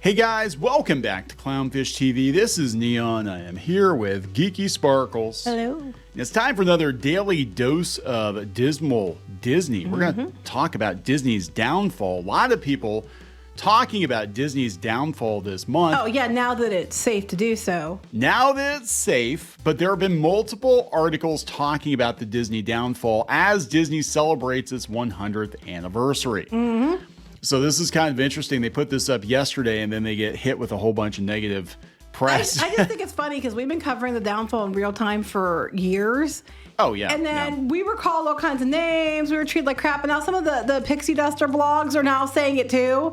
Hey guys, welcome back to Clownfish TV. This is Neon. I am here with Geeky Sparkles. Hello. And it's time for another daily dose of dismal Disney. We're going to talk about Disney's downfall. A lot of people talking about Disney's downfall this month. Oh, yeah, now that it's safe to do so. Now that it's safe, but there have been multiple articles talking about the Disney downfall as Disney celebrates its 100th anniversary. So this is kind of interesting. They put this up yesterday and then they get hit with a whole bunch of negative press. I just think it's funny because we've been covering the downfall in real time for years. Oh, yeah. And then we were called all kinds of names. We were treated like crap. And now some of the Pixie Duster blogs are now saying it too.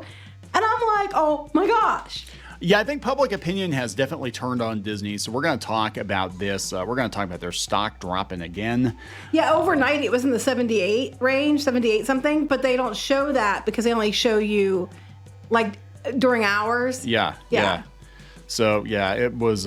And I'm like, oh my gosh. Yeah, I think public opinion has definitely turned on Disney. So we're going to talk about this. We're going to talk about their stock dropping again. Yeah, overnight it was in the 78 range, 78 something. But they don't show that because they only show you like during hours. Yeah. So, yeah, it was...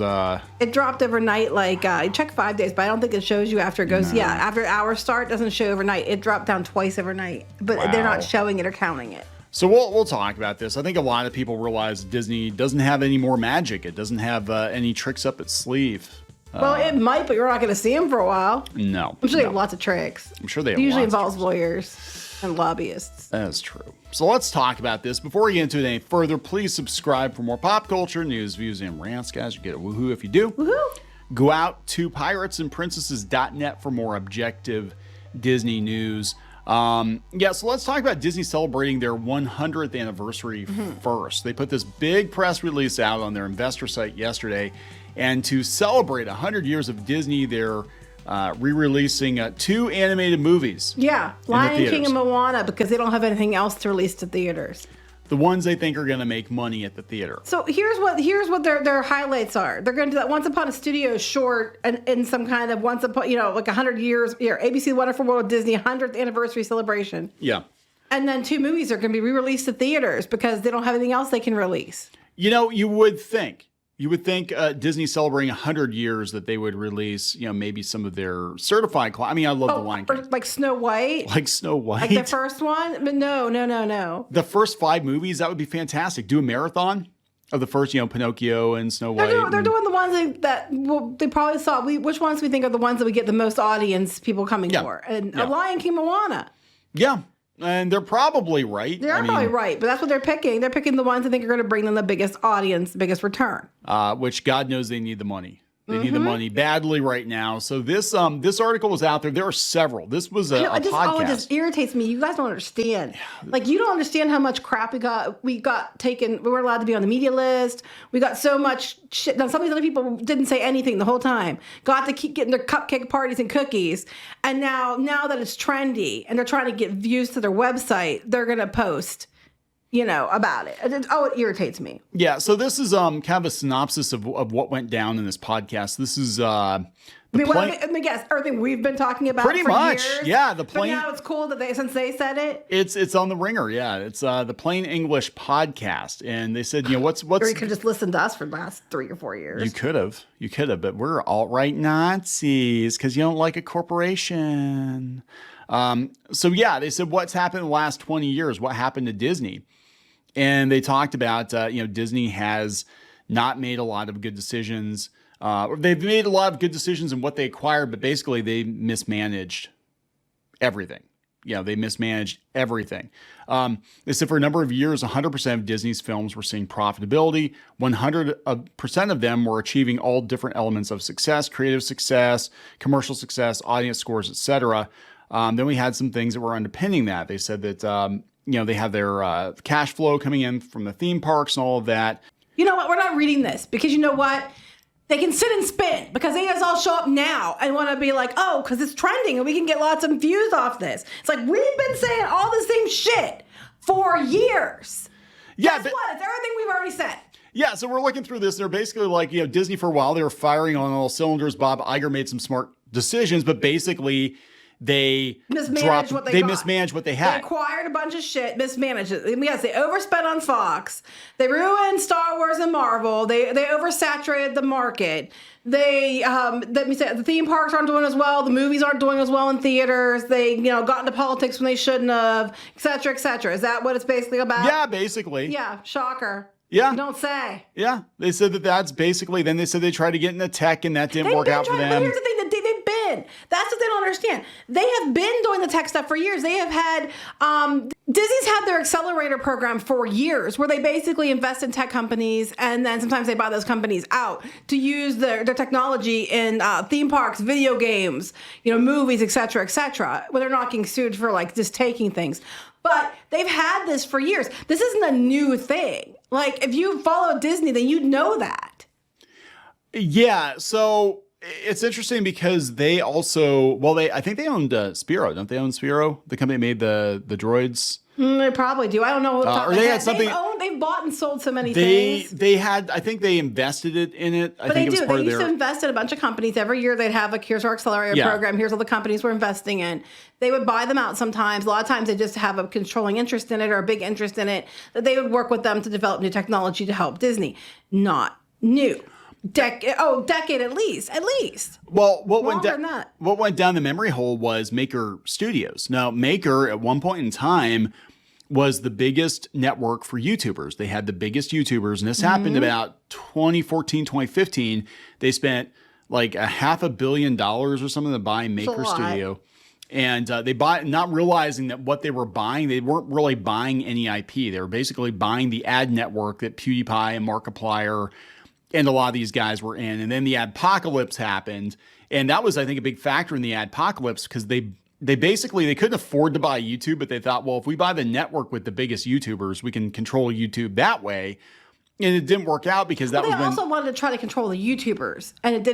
It dropped overnight, like, I checked 5 days, but I don't think it shows you after it goes, No. yeah, after hours start, it doesn't show overnight. It dropped down twice overnight, but they're Wow. not showing it or counting it. So we'll talk about this. I think a lot of people realize Disney doesn't have any more magic. It doesn't have any tricks up its sleeve. Well, it might, but you're not going to see them for a while. No. I'm sure they have lots of tricks. I'm sure they have It usually lots of involves lawyers and lobbyists. That's true. So let's talk about this. Before we get into it any further, please subscribe for more pop culture, news, views, and rants, guys. You get a woohoo if you do. Woohoo! Go out to piratesandprincesses.net for more objective Disney news. Yeah, so let's talk about Disney celebrating their 100th anniversary first. They put this big press release out on their investor site yesterday. And to celebrate 100 years of Disney, they're re-releasing 2 animated movies. Yeah, the Lion King theaters. and Moana, because they don't have anything else to release to theaters. The ones they think are going to make money at the theater. So here's what their highlights are. They're going to do that Once Upon a Studio short and in some kind of once upon, like 100 years, ABC Wonderful World of Disney 100th anniversary celebration. Yeah. And then 2 movies are going to be re-released to theaters because they don't have anything else they can release. You know, you would think Disney celebrating 100 years that they would release, maybe some of their certified. I mean, I love the Lion King. Or like Snow White. Like Snow White. Like the first one? But no. The first 5 movies, that would be fantastic. Do a marathon of the first, Pinocchio and Snow White. They're doing the ones that they probably saw. Which ones we think are the ones that we get the most audience people coming for? And Lion King, Moana. Yeah. And they're probably right. They're probably right, but that's what they're picking. They're picking the ones that think are going to bring them the biggest audience, the biggest return. Which God knows they need the money. They need the money badly right now. So this article was out there. There are several. This was a podcast. It just irritates me. You guys don't understand. Like, you don't understand how much crap we got. We got taken. We weren't allowed to be on the media list. We got so much shit. Now, some of these other people didn't say anything the whole time. Got to keep getting their cupcake parties and cookies. And now that it's trendy and they're trying to get views to their website, they're going to post about it. It irritates me. Yeah, so this is kind of a synopsis of what went down in this podcast. This is let me guess. Everything we've been talking about pretty for much. Years, Yeah, the but plain. now it's cool that since they said it. It's on the Ringer. Yeah, it's the Plain English podcast, and they said, what's. Or you could just listen to us for the last 3 or 4 years. You could have, but we're alt-right Nazis because you don't like a corporation. So yeah, they said what's happened in the last 20 years. What happened to Disney? And they talked about, Disney has not made a lot of good decisions. They've made a lot of good decisions in what they acquired, but basically they mismanaged everything. They mismanaged everything. They said for a number of years, 100% of Disney's films were seeing profitability. 100% of them were achieving all different elements of success, creative success, commercial success, audience scores, etc. Then we had some things that were underpinning that. They said that, they have their cash flow coming in from the theme parks and all of that. You know what? We're not reading this because you know what? They can sit and spin because they just all show up now and want to be like, oh, because it's trending and we can get lots of views off this. It's like, we've been saying all the same shit for years. Yeah, Guess what? It's everything we've already said. Yeah, so we're looking through this. They're basically like, Disney for a while, they were firing on all cylinders. Bob Iger made some smart decisions, but basically they mismanaged what they had. They acquired a bunch of shit, mismanaged it. Yes, they overspent on Fox. They ruined Star Wars and Marvel. They oversaturated the market. They let me say the theme parks aren't doing as well. The movies aren't doing as well in theaters. They got into politics when they shouldn't have, et cetera, et cetera. Is that what it's basically about? Yeah, basically. Yeah, shocker. Yeah. You don't say. Yeah. They said that that's basically, then they said they tried to get into tech and that didn't work out for them. But here's the thing that they've been. That's what they don't understand. They have been doing the tech stuff for years. They have had, Disney's had their accelerator program for years where they basically invest in tech companies and then sometimes they buy those companies out to use their technology in theme parks, video games, movies, et cetera, where they're not getting sued for like just taking things. But they've had this for years. This isn't a new thing. Like, if you follow Disney, then you'd know that. Yeah, so it's interesting because they also, I think they owned Spiro. Don't they own Spiro? The company that made the droids. They probably do. I don't know. Or they had something. They've bought and sold so many things. They had, I think they invested it in it. I think it was part of their. They used to invest in a bunch of companies. Every year they'd have here's our accelerator program. Here's all the companies we're investing in. They would buy them out sometimes. A lot of times they just have a controlling interest in it or a big interest in it. That they would work with them to develop new technology to help Disney. Not new. Decade at least. Well, what went down the memory hole was Maker Studios. Now, Maker at one point in time was the biggest network for YouTubers. They had the biggest YouTubers, and this happened about 2014, 2015. They spent like $500 million or something to buy Maker Studio. And they bought, not realizing that what they were buying, they weren't really buying any IP. They were basically buying the ad network that PewDiePie and Markiplier and a lot of these guys were in. And then the adpocalypse happened. And that was, I think, a big factor in the adpocalypse because they couldn't afford to buy YouTube, but they thought, well, if we buy the network with the biggest YouTubers, we can control YouTube that way. And it didn't work out because that was when... They also wanted to try to control the YouTubers, and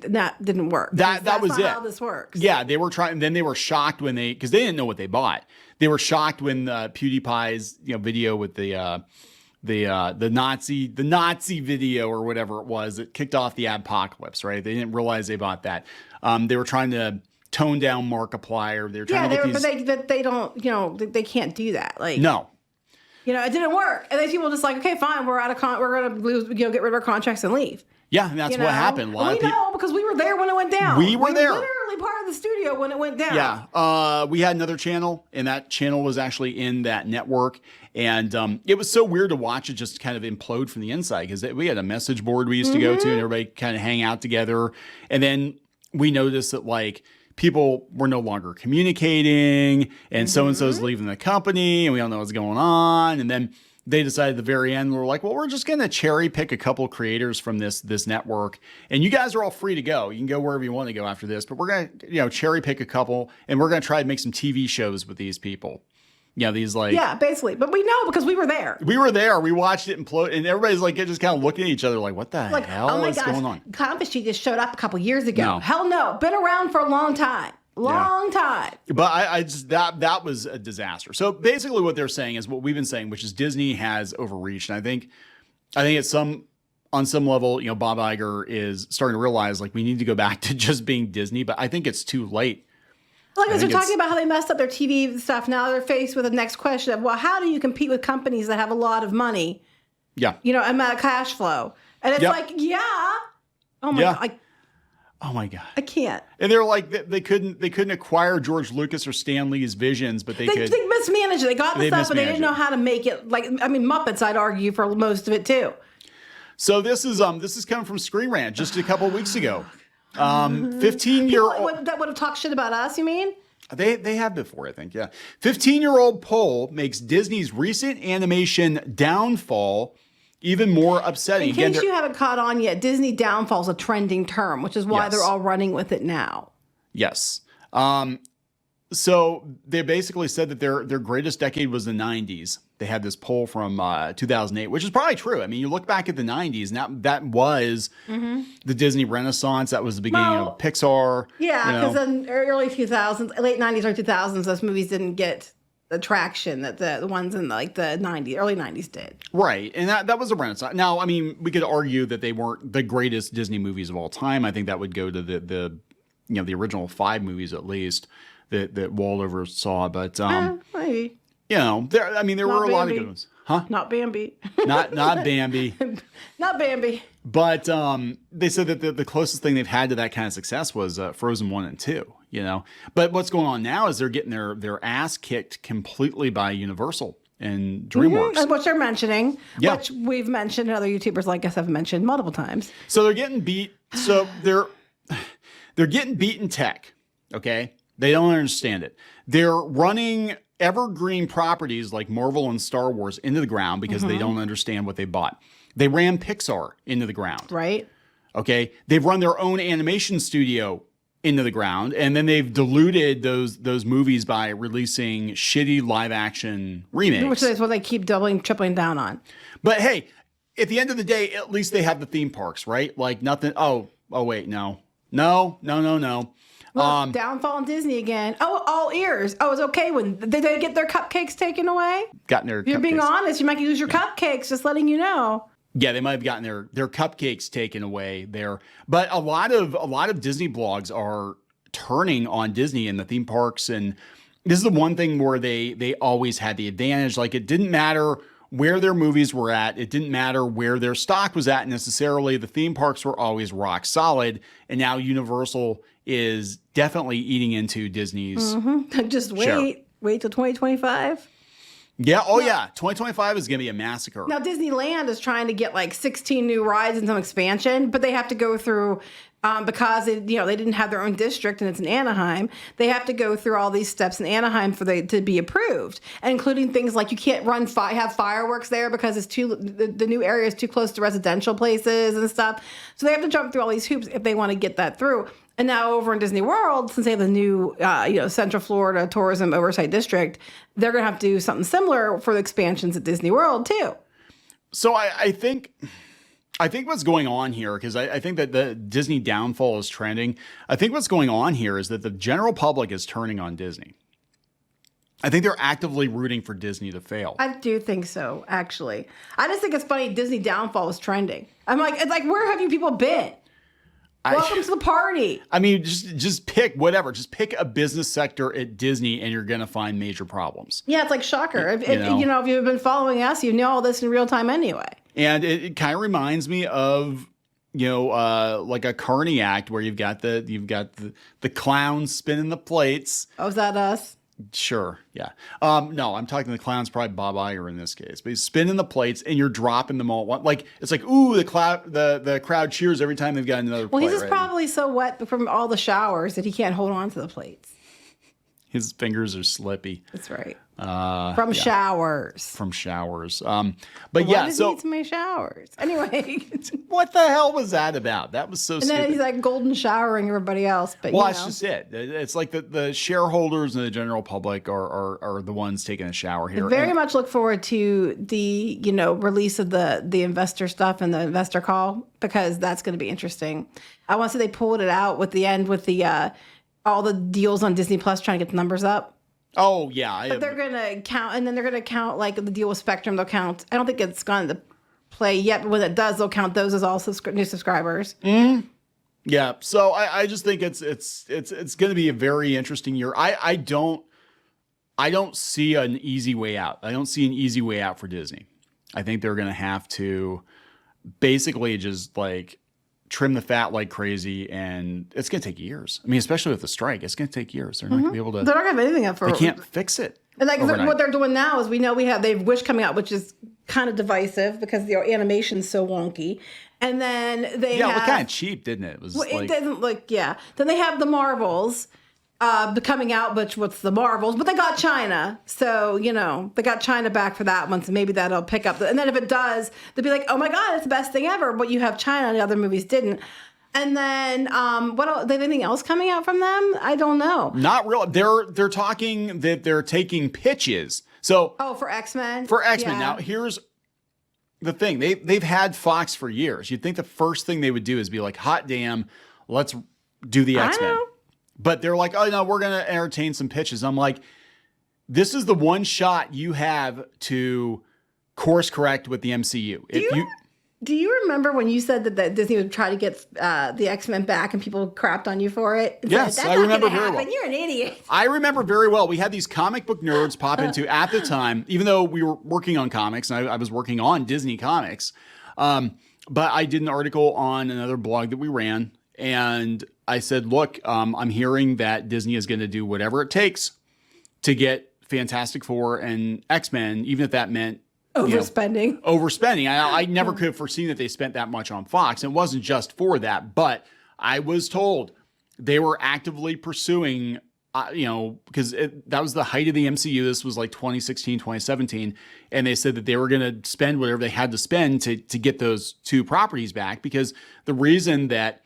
that didn't work. That was it. How this works. Yeah, they were trying, and then they were shocked when because they didn't know what they bought. They were shocked when PewDiePie's video with the Nazi video or whatever it was that kicked off the adpocalypse, right? They didn't realize they bought that. They were trying to tone down Markiplier. They're trying to get these... but they don't. They can't do that. Like no. It didn't work, and then people were just like, okay, fine, we're out of we're gonna lose, get rid of our contracts and leave. Yeah, and that's what happened. We know because we were there when it went down. We were there, literally part of the studio when it went down. Yeah, we had another channel, and that channel was actually in that network, and it was so weird to watch it just kind of implode from the inside because we had a message board we used to go to, and everybody kind of hang out together, and then we noticed that people were no longer communicating, and so-and-so's leaving the company, and we don't know what's going on. And then they decided at the very end, we're like, well, we're just going to cherry pick a couple creators from this network. And you guys are all free to go. You can go wherever you want to go after this, but we're going to, cherry pick a couple, and we're going to try to make some TV shows with these people. These Yeah, basically. But we know because we were there. We were there. We watched it implode, and everybody's just kind of looking at each other like, what the hell is going on? Clownfish TV just showed up a couple years ago. No. Hell no. Been around for a long time. Long time. But I just, that was a disaster. So basically what they're saying is what we've been saying, which is Disney has overreached. And I think on some level, Bob Iger is starting to realize we need to go back to just being Disney, but I think it's too late. As they're talking about how they messed up their TV stuff, now they're faced with the next question of, well, how do you compete with companies that have a lot of money? Yeah. Amount of cash flow. And it's oh my God. Oh my God. I can't. And they're like, they couldn't acquire George Lucas or Stan Lee's visions, but they could. They mismanaged it. They got the stuff, but they didn't know how to make it. Muppets, I'd argue, for most of it too. So this is coming from Screen Rant just a couple of weeks ago. 15-year-old that would have talked shit about us, you mean? They have before, I think, yeah. 15-year-old poll makes Disney's recent animation downfall even more upsetting. In case you haven't caught on yet, Disney downfall is a trending term, which is why they're all running with it now. Yes. So they basically said that their greatest decade was the 90s. They had this poll from 2008, which is probably true. I mean, you look back at the 90s, and that was the Disney Renaissance. That was the beginning of Pixar. Yeah, because in early 2000s, late 90s or 2000s, those movies didn't get the traction that the ones in the 90s, early 90s did. Right, and that was a Renaissance. Now, I mean, we could argue that they weren't the greatest Disney movies of all time. I think that would go to the original 5 movies at least that Walt oversaw. But maybe. There were a lot of good ones. Huh? Not Bambi. Not Bambi. Not Bambi. But they said that the closest thing they've had to that kind of success was Frozen 1 and 2, But what's going on now is they're getting their ass kicked completely by Universal. and DreamWorks. And which they're mentioning, Yeah. which we've mentioned, and other YouTubers like us have mentioned multiple times. So they're getting beat. So they're getting beat in tech. Okay. They don't understand it. They're running evergreen properties like Marvel and Star Wars into the ground because they don't understand what they bought. They ran Pixar into the ground. Right. Okay. They've run their own animation studio into the ground, and then they've diluted those movies by releasing shitty live action remakes. Which is what they keep doubling, tripling down on. But hey, at the end of the day, at least they have the theme parks, right? Like nothing. Oh wait, no. Look, downfall in Disney again. Oh, all ears. Oh, it's okay when did they get their cupcakes taken away? Gotten their. If you're being honest, you might lose your cupcakes. Just letting you know. Yeah, they might have gotten their cupcakes taken away there. But a lot of Disney blogs are turning on Disney and the theme parks, and this is the one thing where they always had the advantage. Like it didn't matter where their movies were at, it didn't matter where their stock was at necessarily. The theme parks were always rock solid, and now Universal is definitely eating into Disney's. Just share. wait till 2025. Yeah. Oh, yeah. 2025 is going to be a massacre. Now, Disneyland is trying to get like 16 new rides and some expansion, but they have to go through, because they didn't have their own district and it's in Anaheim, they have to go through all these steps in Anaheim to be approved, and including things like you can't have fireworks there because the new area is too close to residential places and stuff. So they have to jump through all these hoops if they want to get that through. And now over in Disney World, since they have the new, Central Florida Tourism Oversight District, they're going to have to do something similar for the expansions at Disney World too. So I think what's going on here, because I think that the Disney downfall is trending. I think what's going on here is that the general public is turning on Disney. I think they're actively rooting for Disney to fail. I do think so, actually. I just think it's funny Disney downfall is trending. I'm like, it's like, where have you people been? Welcome to the party. I mean, just pick whatever. Just pick a business sector at Disney, and you're going to find major problems. Yeah, it's like shocker. If you've been following us, you know all this in real time anyway. And it kind of reminds me of like a Carney act where you've got the clowns spinning the plates. Oh, is that us? Sure, yeah. No, I'm talking the clown's probably Bob Iger in this case, but he's spinning the plates and you're dropping them all. Like it's like, ooh, the crowd cheers every time they've got another plate. Well, he's just probably so wet from all the showers that he can't hold on to the plates. His fingers are slippy. That's right. From showers. From showers. But why yeah, does so he need so many showers? Anyway. what the hell was that about? That was so And stupid. then he's like golden showering everybody else. But Well, that's just it. It's like the shareholders and the general public are the ones taking a shower here. Very much look forward to the release of the investor stuff and the investor call, because that's going to be interesting. I want to say they pulled it out with the end with the all the deals on Disney Plus trying to get the numbers up. Oh yeah, But they're gonna count, and then they're gonna count like the deal with Spectrum. They'll count. I don't think it's gone to play yet, but when it does, they'll count those as also new subscribers. Yeah. So I just think it's going to be a very interesting year. I don't see an easy way out. I don't see an easy way out for Disney. I think they're going to have to basically just like trim the fat like crazy, and it's going to take years. I mean, especially with the strike, it's going to take years. They're not going to be able to. They're not gonna have anything up for. They can't fix it. And like overnight. what they're doing now is, we know they have Wish coming out, which is kind of divisive because the animation's so wonky. And then they it have, looked kind of cheap, didn't it? It was it doesn't look, yeah. Then they have the Marvels coming out, which what's the Marvels? But they got China, so they got China back for that one. So maybe that'll pick up. And then if it does, they'll be like, "Oh my God, it's the best thing ever!" But you have China, and the other movies didn't. And then what else? They have anything else coming out from them? I don't know. Not real. They're talking that they're taking pitches. So for X-Men. For X-Men. Yeah. Now here's the thing. They've had Fox for years. You'd think the first thing they would do is be like, hot damn, let's do the X-Men. know. But they're like, oh no, we're gonna entertain some pitches. I'm like, this is the one shot you have to course correct with the MCU. Do you remember when you said that Disney would try to get the X-Men back and people crapped on you for it? Yes, I remember very well. You're an idiot. I remember very well. We had these comic book nerds pop into at the time, even though we were working on comics, and I was working on Disney comics. But I did an article on another blog that we ran, and I said, look, I'm hearing that Disney is going to do whatever it takes to get Fantastic Four and X-Men, even if that meant Overspending. Overspending. I never could have foreseen that they spent that much on Fox. And it wasn't just for that, but I was told they were actively pursuing, because that was the height of the MCU. This was like 2016, 2017. And they said that they were going to spend whatever they had to spend to get those two properties back, because the reason that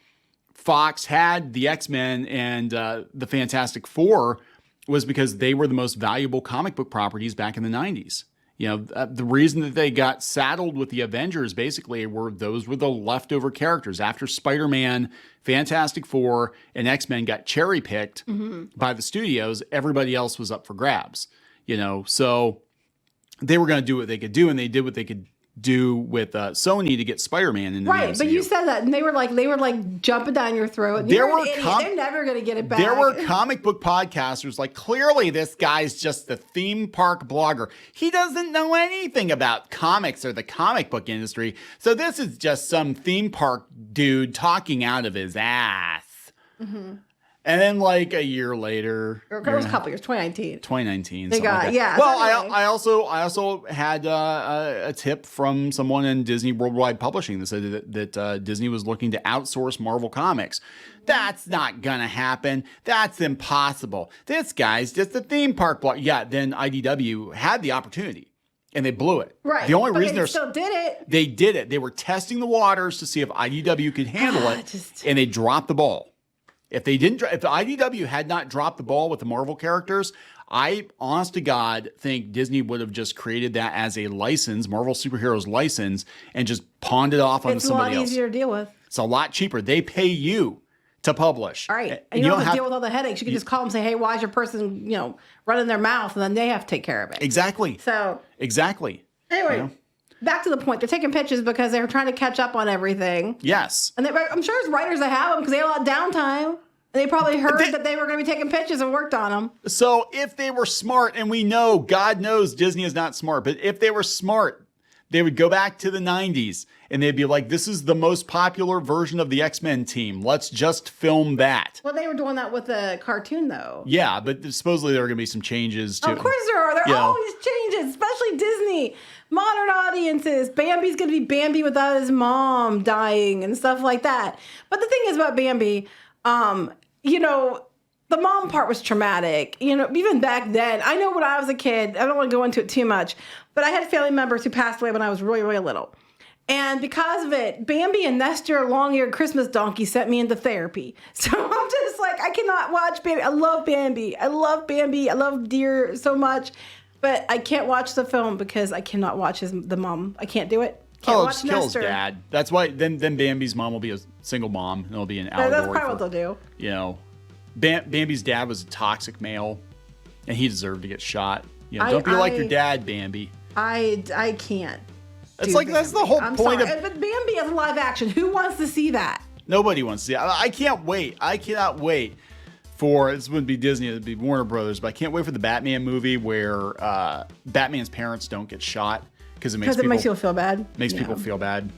Fox had the X-Men and the Fantastic Four was because they were the most valuable comic book properties back in the 90s. The reason that they got saddled with the Avengers basically were the leftover characters. After Spider-Man, Fantastic Four, and X-Men got cherry-picked by the studios, everybody else was up for grabs. So they were going to do what they could do, and they did what they could do with Sony to get Spider-Man in the right, MCU. but you said that, and they were like jumping down your throat. They're never going to get it back. There were comic book podcasters like, clearly this guy's just a theme park blogger. He doesn't know anything about comics or the comic book industry. So this is just some theme park dude talking out of his ass. Mm-hmm. And then like a year later, it was a couple years, 2019. They got, like yeah. Well, so anyway. I also had a tip from someone in Disney Worldwide Publishing that said that Disney was looking to outsource Marvel Comics. That's not gonna happen. That's impossible. This guy's just a theme park blog. Yeah, then IDW had the opportunity and they blew it. Right. The only reason they still did it. They did it. They were testing the waters to see if IDW could handle it, and they dropped the ball. If they didn't, if the IDW had not dropped the ball with the Marvel characters, I, honest to God, think Disney would have just created that as a license, Marvel Superheroes license, and just pawned it off onto somebody else. It's a lot easier to deal with. It's a lot cheaper. They pay you to publish. All right. And you don't have to deal with all the headaches. You can just call them and say, hey, why is your person, running their mouth? And then they have to take care of it. Exactly. So. Exactly. Anyway. Back to the point. They're taking pictures because they're trying to catch up on everything. Yes. And I'm sure there's writers that have them because they had a lot of downtime. And they probably heard that they were going to be taking pictures and worked on them. So if they were smart, and we know, God knows Disney is not smart, but if they were smart, they would go back to the 90s and they'd be like, this is the most popular version of the X-Men team. Let's just film that. Well, they were doing that with the cartoon, though. Yeah, but supposedly there are going to be some changes too. Of course there are. There are always changes, especially Disney. Modern audiences. Bambi's going to be Bambi without his mom dying and stuff like that. But the thing is about Bambi, the mom part was traumatic. Even back then, I know when I was a kid, I don't want to go into it too much, but I had family members who passed away when I was really, really little. And because of it, Bambi and Nestor, long-eared Christmas donkey, sent me into therapy. So I'm just like, I cannot watch Bambi. I love Bambi. I love Deer so much. But I can't watch the film because I cannot watch the mom. I can't do it. Can't watch just kill his Nestor. dad. That's why then Bambi's mom will be a single mom, and it'll be an allegory. That's probably what they'll do. Bambi's dad was a toxic male, and he deserved to get shot. Don't be like your dad, Bambi. I can't. It's like Bambi. That's the whole point of. But Bambi as a live action. Who wants to see that? Nobody wants to see it. I can't wait. I cannot wait for, this wouldn't be Disney, it'd be Warner Brothers, but I can't wait for the Batman movie where Batman's parents don't get shot because it makes people feel bad. Makes people feel bad,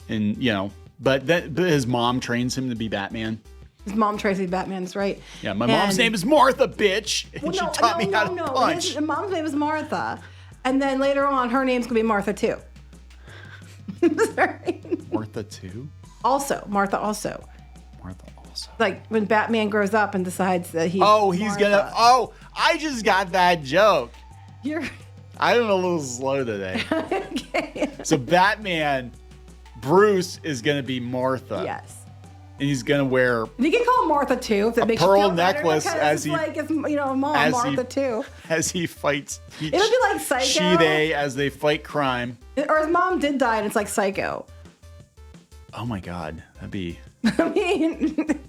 and but his mom trains him to be Batman. His mom trains to be Batman. That's right. Yeah, my mom's name is Martha, bitch, and she taught me how to punch. His mom's name is Martha, and then later on, her name's gonna be Martha too. Sorry. Martha too. Martha also. Like when Batman grows up and decides that he's Martha. I just got that joke. I'm a little slow today. Okay. So Batman, Bruce is gonna be Martha. Yes. And he's gonna wear. You can call him Martha too. If that makes pearl you feel necklace better, as he, mom Martha too. As he fights. It'll be like Psycho. She-they as they fight crime. Or his mom did die, and it's like Psycho. Oh my God, that'd be. I mean.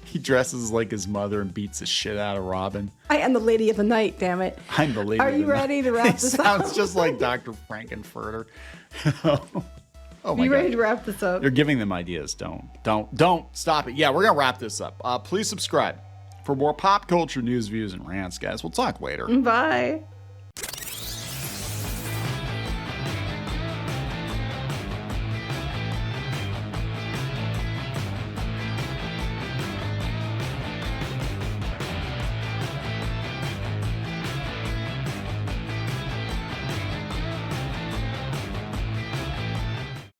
He dresses like his mother and beats the shit out of Robin. I am the lady of the night, damn it. I'm the lady of the night. Are you ready to wrap this up? Sounds just like Dr. Frankenfurter. Oh my God. You ready to wrap this up? You're giving them ideas. Don't stop it. Yeah, we're going to wrap this up. Please subscribe for more pop culture news, views, and rants, guys. We'll talk later. Bye.